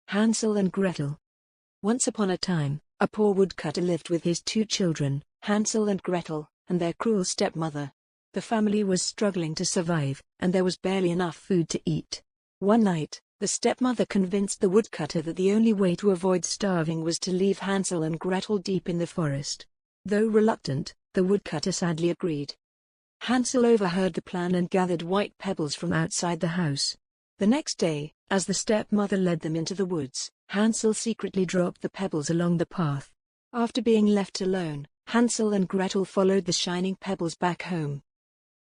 Hansel and Gretel. Once upon a time, a poor woodcutter lived with his two children, Hansel and Gretel, and their cruel stepmother. The family was struggling to survive, and there was barely enough food to eat. One night, the stepmother convinced the woodcutter that the only way to avoid starving was to leave Hansel and Gretel deep in the forest. Though reluctant, the woodcutter sadly agreed. Hansel overheard the plan and gathered white pebbles from outside the house. The next day, as the stepmother led them into the woods, Hansel secretly dropped the pebbles along the path. After being left alone, Hansel and Gretel followed the shining pebbles back home.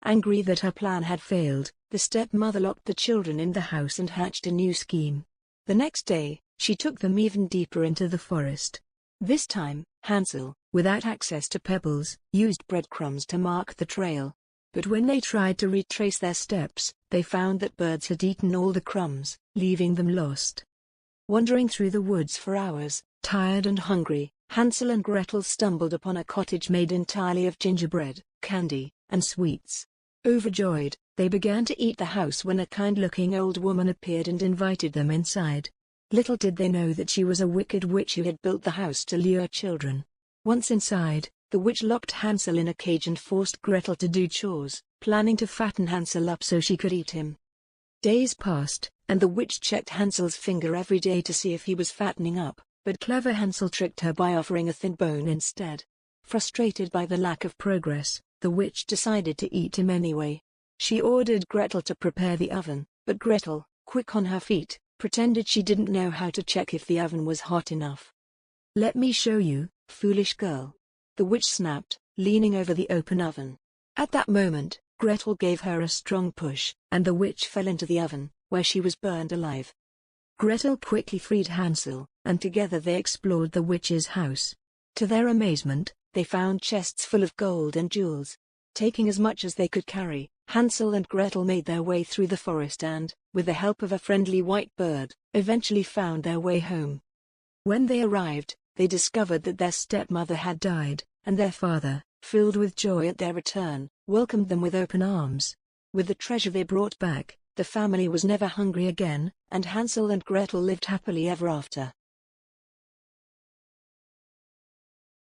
Angry that her plan had failed, the stepmother locked the children in the house and hatched a new scheme. The next day, she took them even deeper into the forest. This time, Hansel, without access to pebbles, used breadcrumbs to mark the trail. But when they tried to retrace their steps, they found that birds had eaten all the crumbs, leaving them lost. Wandering through the woods for hours, tired and hungry, Hansel and Gretel stumbled upon a cottage made entirely of gingerbread, candy, and sweets. Overjoyed, they began to eat the house when a kind-looking old woman appeared and invited them inside. Little did they know that she was a wicked witch who had built the house to lure children. Once inside, the witch locked Hansel in a cage and forced Gretel to do chores, planning to fatten Hansel up so she could eat him. Days passed, and the witch checked Hansel's finger every day to see if he was fattening up, but clever Hansel tricked her by offering a thin bone instead. Frustrated by the lack of progress, the witch decided to eat him anyway. She ordered Gretel to prepare the oven, but Gretel, quick on her feet, pretended she didn't know how to check if the oven was hot enough. "Let me show you, foolish girl," the witch snapped, leaning over the open oven. At that moment, Gretel gave her a strong push, and the witch fell into the oven, where she was burned alive. Gretel quickly freed Hansel, and together they explored the witch's house. To their amazement, they found chests full of gold and jewels. Taking as much as they could carry, Hansel and Gretel made their way through the forest and, with the help of a friendly white bird, eventually found their way home. When they arrived, they discovered that their stepmother had died, and their father, filled with joy at their return, welcomed them with open arms. With the treasure they brought back, the family was never hungry again, and Hansel and Gretel lived happily ever after.